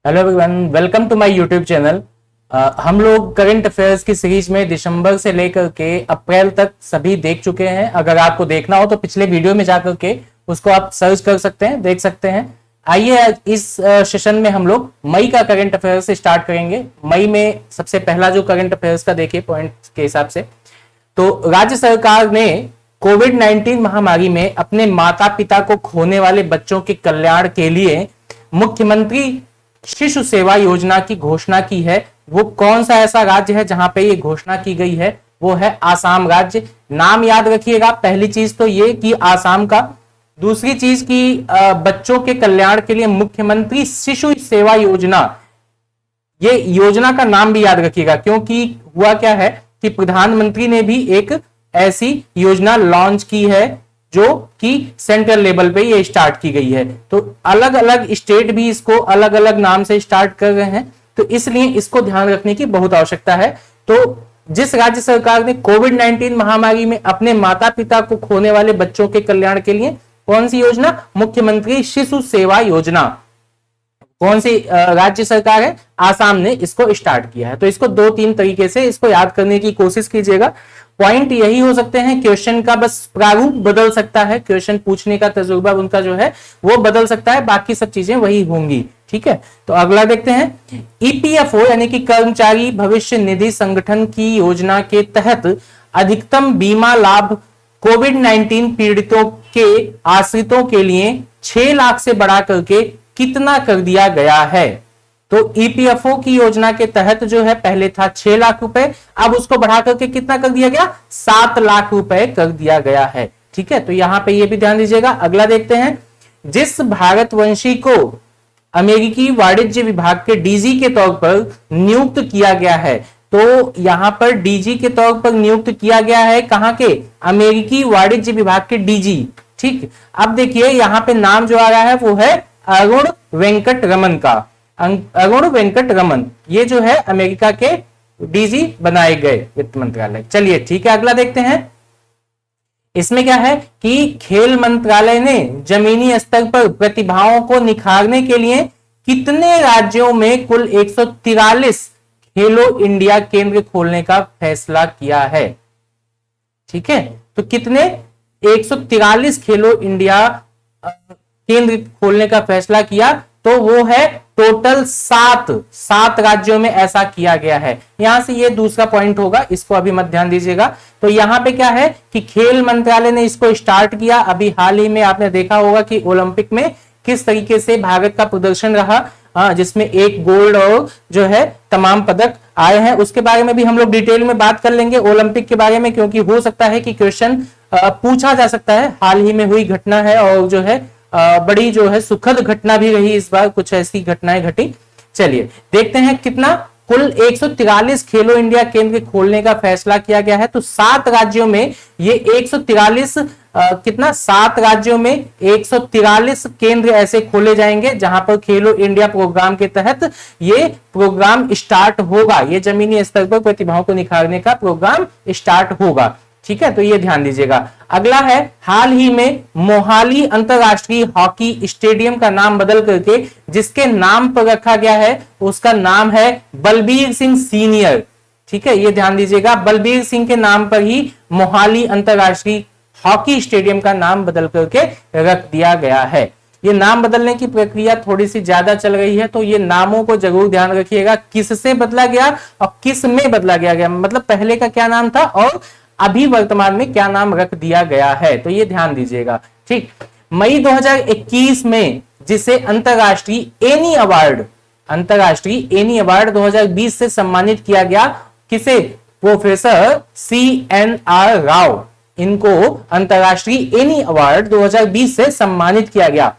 Hello everyone, welcome to my YouTube channel. हम लोग current affairs की सीरीज में दिसंबर से लेकर के अप्रैल तक सभी देख चुके हैं। अगर आपको देखना हो तो पिछले वीडियो में जाकर के उसको आप सर्च कर सकते हैं, देख सकते हैं। आइए इस सेशन में हम लोग मई का करंट अफेयर्स से स्टार्ट करेंगे। मई में सबसे पहला जो करंट अफेयर्स का देखिए पॉइंट के हिसाब से, तो राज्य सरकार ने कोविड-19 महामारी में अपने माता पिता को खोने वाले बच्चों के कल्याण के लिए मुख्यमंत्री शिशु सेवा योजना की घोषणा की है। वो कौन सा ऐसा राज्य है जहां पे ये घोषणा की गई है? वो है आसाम राज्य। नाम याद रखिएगा। पहली चीज तो ये कि आसाम का, दूसरी चीज की बच्चों के कल्याण के लिए मुख्यमंत्री शिशु सेवा योजना, ये योजना का नाम भी याद रखिएगा, क्योंकि हुआ क्या है कि प्रधानमंत्री ने भी एक ऐसी योजना लॉन्च की है जो कि सेंट्रल लेवल पे ये स्टार्ट की गई है। तो अलग अलग स्टेट भी इसको अलग अलग नाम से स्टार्ट कर रहे हैं, तो इसलिए इसको ध्यान रखने की बहुत आवश्यकता है। तो जिस राज्य सरकार ने कोविड-19 महामारी में अपने माता पिता को खोने वाले बच्चों के कल्याण के लिए कौन सी योजना? मुख्यमंत्री शिशु सेवा योजना। कौन सी राज्य सरकार है? आसाम ने इसको स्टार्ट किया है। तो इसको दो तीन तरीके से इसको याद करने की कोशिश कीजिएगा। पॉइंट यही हो सकते हैं, क्वेश्चन का बस प्रारूप बदल सकता है, क्वेश्चन पूछने का तजुर्बा उनका जो है वो बदल सकता है, बाकी सब चीजें वही होंगी। ठीक है, तो अगला देखते हैं। ईपीएफओ यानी कि कर्मचारी भविष्य निधि संगठन की योजना के तहत अधिकतम बीमा लाभ कोविड-19 पीड़ितों के आश्रितों के लिए 6 लाख से बढ़ा करके कितना कर दिया गया है? तो ईपीएफओ की योजना के तहत जो है पहले था 6 लाख रुपए, अब उसको बढ़ा करके कितना कर दिया गया? 7 लाख रुपए कर दिया गया है। ठीक है, तो यहां पे ये भी ध्यान दीजिएगा। अगला देखते हैं। जिस भारतवंशी को अमेरिकी वाणिज्य विभाग के डीजी के तौर पर नियुक्त किया गया है, तो यहां पर डीजी के तौर पर नियुक्त किया गया है कहां के? अमेरिकी वाणिज्य विभाग के डीजी। ठीक, अब देखिए यहां पे नाम जो आ रहा है वो है अरुण वेंकट रमन का। अरुण वेंकट रमन ये जो है अमेरिका के डीजी बनाए गए वित्त मंत्रालय। चलिए ठीक है, अगला देखते हैं। इसमें क्या है कि खेल मंत्रालय ने जमीनी स्तर पर प्रतिभाओं को निखारने के लिए कितने राज्यों में कुल 143 खेलो इंडिया केंद्र खोलने का फैसला किया है? ठीक है, तो कितने? 143 खेलो इंडिया केंद्र खोलने का फैसला किया, तो वो है टोटल 7 राज्यों में ऐसा किया गया है। यहां से ये दूसरा पॉइंट होगा, इसको अभी मत ध्यान दीजिएगा। तो यहां पे क्या है कि खेल मंत्रालय ने इसको स्टार्ट किया। अभी हाल ही में आपने देखा होगा कि ओलंपिक में किस तरीके से भारत का प्रदर्शन रहा, जिसमें 1 गोल्ड और जो है तमाम पदक आए हैं। उसके बारे में भी हम लोग डिटेल में बात कर लेंगे ओलंपिक के बारे में, क्योंकि हो सकता है कि क्वेश्चन पूछा जा सकता है। हाल ही में हुई घटना है और जो है बड़ी जो है सुखद घटना भी रही इस बार, कुछ ऐसी घटनाएं घटी। चलिए देखते हैं कितना कुल 143 खेलो इंडिया केंद्र खोलने का फैसला किया गया है। तो 7 राज्यों में ये 143 कितना 7 राज्यों में 143 केंद्र ऐसे खोले जाएंगे जहां पर खेलो इंडिया प्रोग्राम के तहत ये प्रोग्राम स्टार्ट होगा। ये जमीनी स्तर पर प्रतिभाओं को निखारने का प्रोग्राम स्टार्ट होगा। ठीक है, तो ये ध्यान दीजिएगा। अगला है, हाल ही में मोहाली अंतरराष्ट्रीय हॉकी स्टेडियम का नाम बदल करके जिसके नाम पर रखा गया है उसका नाम है बलबीर सिंह सीनियर। ठीक है, ये ध्यान दीजिएगा, बलबीर सिंह के नाम पर ही मोहाली अंतरराष्ट्रीय हॉकी स्टेडियम का नाम बदल करके रख दिया गया है। ये नाम बदलने की प्रक्रिया थोड़ी सी ज्यादा चल रही है, तो ये नामों को जरूर ध्यान रखिएगा, किससे बदला गया और किस में बदला गया, मतलब पहले का क्या नाम था और अभी वर्तमान में क्या नाम रख दिया गया है, तो ये ध्यान दीजिएगा। ठीक, मई 2021 में जिसे अंतरराष्ट्रीय एनी अवार्ड 2020 से सम्मानित किया गया, किसे? प्रोफेसर CNR राव, इनको अंतरराष्ट्रीय एनी अवार्ड 2020 से सम्मानित किया गया।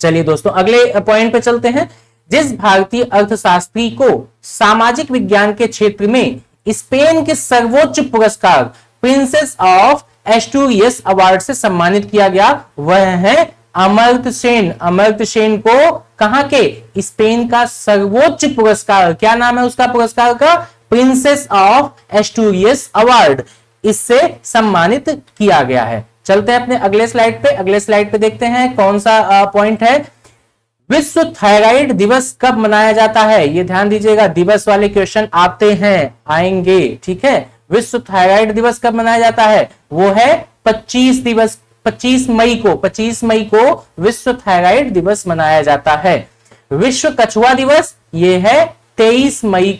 चलिए दोस्तों अगले पॉइंट पे चलते हैं। जिस भारतीय अर्थशास्त्री को सामाजिक विज्ञान के क्षेत्र में स्पेन के सर्वोच्च पुरस्कार प्रिंसेस ऑफ एस्टूरियस अवार्ड से सम्मानित किया गया, वह है अमर्त्य सेन। अमर्त्य सेन को कहां के? स्पेन का सर्वोच्च पुरस्कार, क्या नाम है उसका पुरस्कार का? प्रिंसेस ऑफ एस्टूरियस अवार्ड, इससे सम्मानित किया गया है। चलते हैं अपने अगले स्लाइड पे। अगले स्लाइड पे देखते हैं कौन सा पॉइंट है। विश्व थायराइड दिवस कब मनाया जाता है? ये ध्यान दीजिएगा, दिवस वाले क्वेश्चन आते हैं, आएंगे, ठीक है। विश्व थायराइड दिवस कब मनाया जाता है? वो है 25 मई को विश्व थायराइड दिवस मनाया जाता है। विश्व कछुआ दिवस ये है 23 मई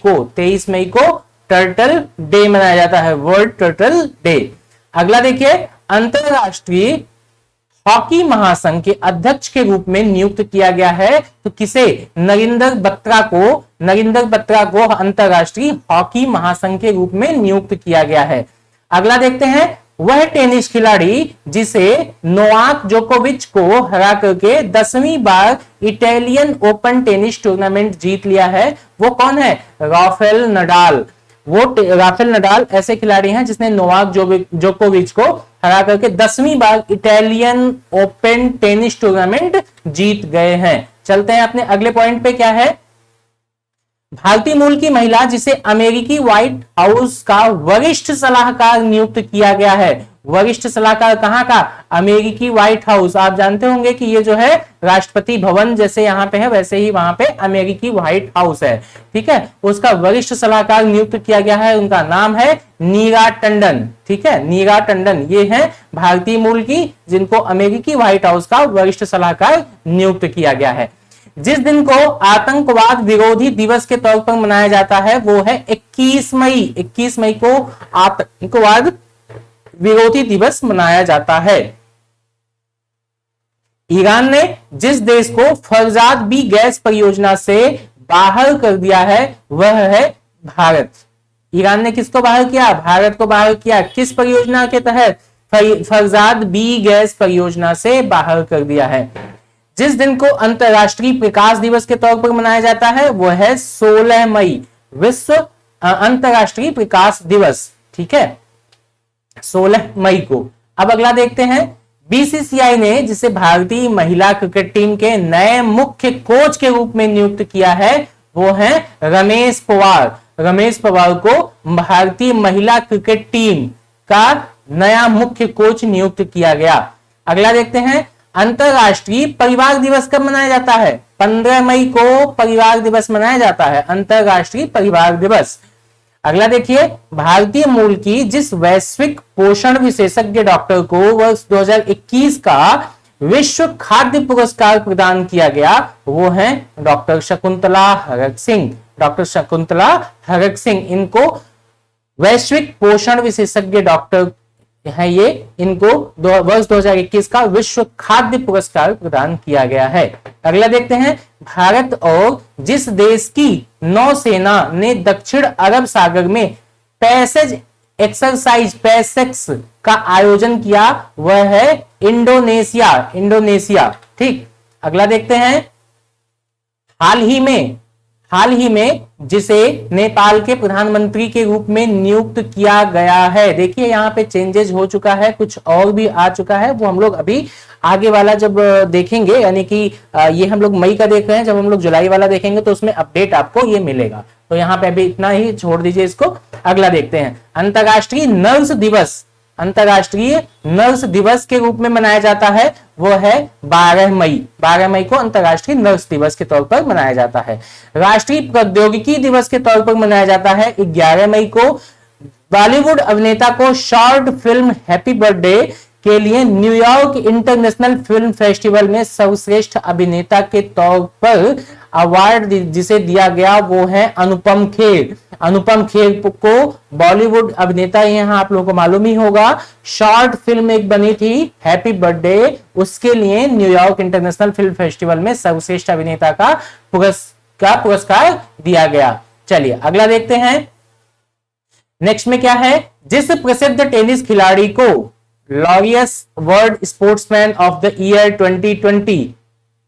को टर्टल डे मनाया जाता है, वर्ल्ड टर्टल डे। अगला देखिए, अंतरराष्ट्रीय हॉकी महासंघ के अध्यक्ष के रूप में नियुक्त किया गया है, तो किसे? नरेंद्र बत्रा को अंतरराष्ट्रीय हॉकी महासंघ के रूप में नियुक्त किया गया है। अगला देखते हैं, वह टेनिस खिलाड़ी जिसे नोवाक जोकोविच को हरा करके 10वीं बार इटालियन ओपन टेनिस टूर्नामेंट जीत लिया है, वो कौन है? Rafael Nadal. राफेल नडाल ऐसे खिलाड़ी हैं जिसने नोवाक जोकोविच को हरा करके 10वीं बार इटालियन ओपन टेनिस टूर्नामेंट जीत गए हैं। चलते हैं अपने अगले पॉइंट पे, क्या है? भारतीय मूल की महिला जिसे अमेरिकी व्हाइट हाउस का वरिष्ठ सलाहकार नियुक्त किया गया है। वरिष्ठ सलाहकार कहां का? अमेरिकी व्हाइट हाउस। आप जानते होंगे कि ये जो है राष्ट्रपति भवन जैसे यहां पे है, वैसे ही वहां पे अमेरिकी व्हाइट हाउस है, ठीक है। उसका वरिष्ठ सलाहकार नियुक्त किया गया है, उनका नाम है नीरा टंडन, ठीक है। नीरा टंडन ये है भारतीय मूल की, जिनको अमेरिकी व्हाइट हाउस का वरिष्ठ सलाहकार नियुक्त किया गया है। जिस दिन को आतंकवाद विरोधी दिवस के तौर पर मनाया जाता है वो है 21 मई को आतंकवाद विरोधी दिवस मनाया जाता है। ईरान ने जिस देश को फरजाद बी गैस परियोजना से बाहर कर दिया है वह है भारत। ईरान ने किसको बाहर किया? भारत को बाहर किया। किस परियोजना के तहत? फरजाद बी गैस परियोजना से बाहर कर दिया है। जिस दिन को अंतरराष्ट्रीय प्रकाश दिवस के तौर पर मनाया जाता है वो है 16 मई, विश्व अंतरराष्ट्रीय प्रकाश दिवस, ठीक है, 16 मई को। अब अगला देखते हैं, बीसीसीआई ने जिसे भारतीय महिला क्रिकेट टीम के नए मुख्य कोच के रूप में नियुक्त किया है वो है रमेश पवार। रमेश पवार को भारतीय महिला क्रिकेट टीम का नया मुख्य कोच नियुक्त किया गया। अगला देखते हैं, अंतरराष्ट्रीय परिवार दिवस कब मनाया जाता है? 15 मई को परिवार दिवस मनाया जाता है, अंतरराष्ट्रीय परिवार दिवस। अगला देखिए, भारतीय मूल की जिस वैश्विक पोषण विशेषज्ञ डॉक्टर को वर्ष 2021 का विश्व खाद्य पुरस्कार प्रदान किया गया वो है डॉक्टर शकुंतला हरक सिंह। डॉक्टर शकुंतला हरक सिंह, इनको वैश्विक पोषण विशेषज्ञ डॉक्टर है ये, इनको वर्ष 2021 का विश्व खाद्य पुरस्कार प्रदान किया गया है। अगला देखते हैं, भारत और जिस देश की नौसेना ने दक्षिण अरब सागर में पैसेज एक्सरसाइज पैसेक्स का आयोजन किया वह है इंडोनेशिया, ठीक। अगला देखते हैं, हाल ही में जिसे नेपाल के प्रधानमंत्री के रूप में नियुक्त किया गया है। देखिए यहाँ पे चेंजेस हो चुका है, कुछ और भी आ चुका है, वो हम लोग अभी आगे वाला जब देखेंगे, यानी कि ये हम लोग मई का देख रहे हैं, जब हम लोग जुलाई वाला देखेंगे तो उसमें अपडेट आपको ये मिलेगा। तो यहाँ पे अभी इतना ही छोड़ दीजिए इसको। अगला देखते हैं, अंतरराष्ट्रीय नर्स दिवस के रूप में मनाया जाता है वो है 12 मई को अंतरराष्ट्रीय नर्स दिवस के तौर पर मनाया जाता है। राष्ट्रीय प्रौद्योगिकी दिवस के तौर पर मनाया जाता है 11 मई को। बॉलीवुड अभिनेता को शॉर्ट फिल्म हैप्पी बर्थडे के लिए न्यूयॉर्क इंटरनेशनल फिल्म फेस्टिवल में सर्वश्रेष्ठ अभिनेता के तौर पर अवार्ड जिसे दिया गया वो है अनुपम खेर। अनुपम खेर को बॉलीवुड अभिनेता, यहाँ आप लोगों को मालूम ही होगा, शॉर्ट फिल्म एक बनी थी हैप्पी बर्थडे, उसके लिए न्यूयॉर्क इंटरनेशनल फिल्म फेस्टिवल में सर्वश्रेष्ठ अभिनेता का पुरस्कार दिया गया। चलिए अगला देखते हैं, नेक्स्ट में क्या है, जिस प्रसिद्ध टेनिस खिलाड़ी को Laureus world sportsman of the year 2020,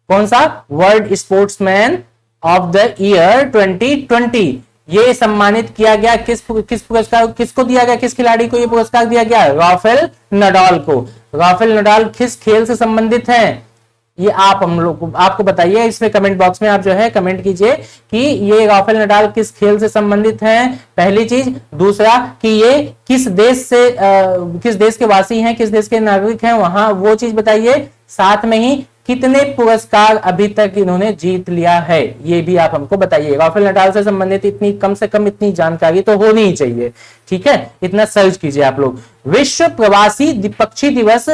कौन सा? World sportsman of the year 2020 ये सम्मानित किया गया, किस पुरस्कार किसको दिया गया, किस खिलाड़ी को ये पुरस्कार दिया गया? राफेल नडाल को। राफेल नडाल किस खेल से संबंधित हैं ये आप हम लोग आपको बताइए, इसमें कमेंट बॉक्स में आप जो है कमेंट कीजिए कि ये राफेल नडाल किस खेल से संबंधित हैं, पहली चीज। दूसरा कि ये किस देश के वासी हैं, किस देश के नागरिक हैं, वहां वो चीज बताइए। साथ में ही कितने पुरस्कार अभी तक इन्होंने जीत लिया है, ये भी आप हमको बताइए। राफेल नडाल से संबंधित इतनी कम से कम इतनी जानकारी तो होनी ही चाहिए, ठीक है, इतना सर्च कीजिए आप लोग। विश्व प्रवासी पक्षी दिवस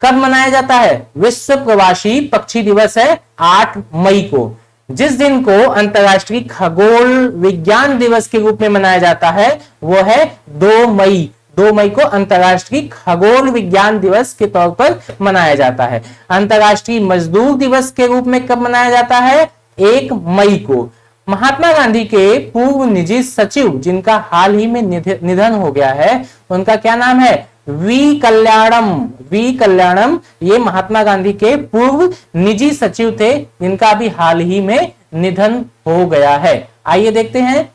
कब मनाया जाता है? विश्व प्रवासी पक्षी दिवस है 8 मई को। जिस दिन को अंतर्राष्ट्रीय खगोल विज्ञान दिवस के रूप में मनाया जाता है वो है 2 मई। 2 मई को अंतर्राष्ट्रीय खगोल विज्ञान दिवस के तौर पर मनाया जाता है। अंतर्राष्ट्रीय मजदूर दिवस के रूप में कब मनाया जाता है? 1 मई को। महात्मा गांधी के पूर्व निजी सचिव जिनका हाल ही में निधन हो गया है, उनका क्या नाम है? We Kalyanam. वी कल्याणम ये महात्मा गांधी के पूर्व निजी सचिव थे, जिनका अभी हाल ही में निधन हो गया है। आइए देखते हैं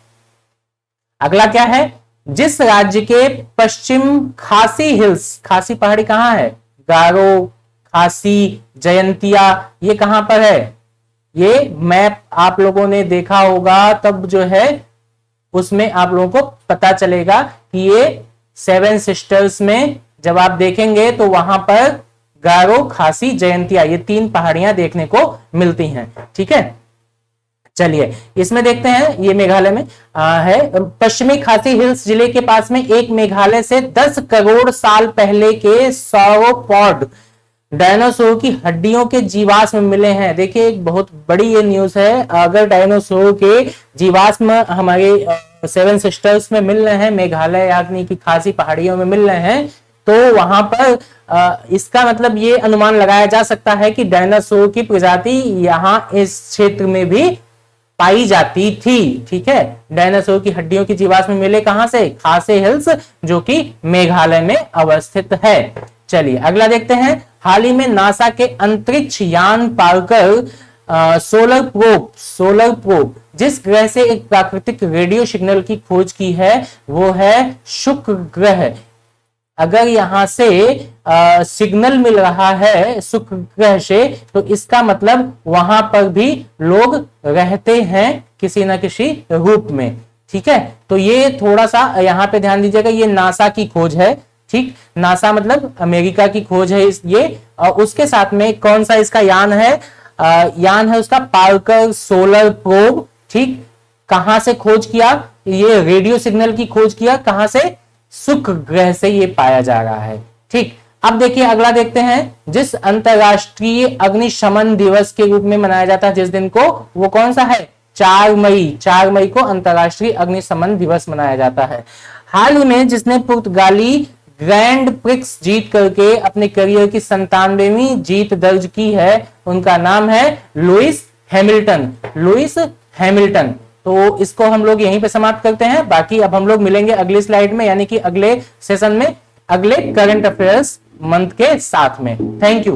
अगला क्या है। जिस राज्य के पश्चिम खासी हिल्स, खासी पहाड़ी कहां है? गारो, खासी, जयंतिया, ये कहां पर है? ये मैप आप लोगों ने देखा होगा, तब जो है उसमें आप लोगों को पता चलेगा कि ये 7 सिस्टर्स में जब आप देखेंगे तो वहां पर गारो, खासी, जयंतिया ये 3 पहाड़ियां देखने को मिलती हैं, ठीक है। चलिए इसमें देखते हैं, ये मेघालय में है। पश्चिमी खासी हिल्स जिले के पास में एक मेघालय से 10 करोड़ साल पहले के सौरोपॉड डायनासोर की हड्डियों के जीवाश्म मिले हैं। देखिए एक बहुत बड़ी ये न्यूज है। अगर डायनासोर के जीवाश्म हमारे 7 सिस्टर्स में मिल रहे हैं, मेघालय यानी कि खासी पहाड़ियों में मिल रहे हैं, तो वहां पर इसका मतलब ये अनुमान लगाया जा सकता है कि डायनासोर की प्रजाति यहाँ इस क्षेत्र में भी पाई जाती थी, ठीक है। डायनासोर की हड्डियों की जीवाश्म मिले कहां से? खासी हिल्स जो कि मेघालय में अवस्थित है। चलिए अगला देखते हैं। हाल ही में नासा के अंतरिक्ष यान पार्कर सोलर प्रोब जिस ग्रह से एक प्राकृतिक रेडियो सिग्नल की खोज की है वो है शुक्र ग्रह। अगर यहां से सिग्नल मिल रहा है शुक्र ग्रह से, तो इसका मतलब वहां पर भी लोग रहते हैं किसी ना किसी रूप में, ठीक है। तो ये थोड़ा सा यहां पे ध्यान दीजिएगा, ये नासा की खोज है, ठीक। नासा मतलब अमेरिका की खोज है ये। और उसके साथ में कौन सा इसका यान है? यान है उसका पार्कर सोलर प्रोब, ठीक। कहां से खोज किया? ये रेडियो सिग्नल की खोज किया, कहां से? शुक्र ग्रह से ये पाया जा रहा है, ठीक। अब देखिए अगला देखते हैं। जिस अंतरराष्ट्रीय अग्निशमन दिवस के रूप में मनाया जाता है जिस दिन को, वो कौन सा है? 4 मई। 4 मई को अंतरराष्ट्रीय अग्निशमन दिवस मनाया जाता है। हाल ही में जिसने पुर्तगाली ग्रैंड प्रिक्स जीत करके अपने करियर की 97वीं जीत दर्ज की है, उनका नाम है लुइस हैमिल्टन। Lewis Hamilton. तो इसको हम लोग यहीं पे समाप्त करते हैं। बाकी अब हम लोग मिलेंगे अगली स्लाइड में, यानी कि अगले सेशन में, अगले करंट अफेयर्स मंथ के साथ में। Thank you.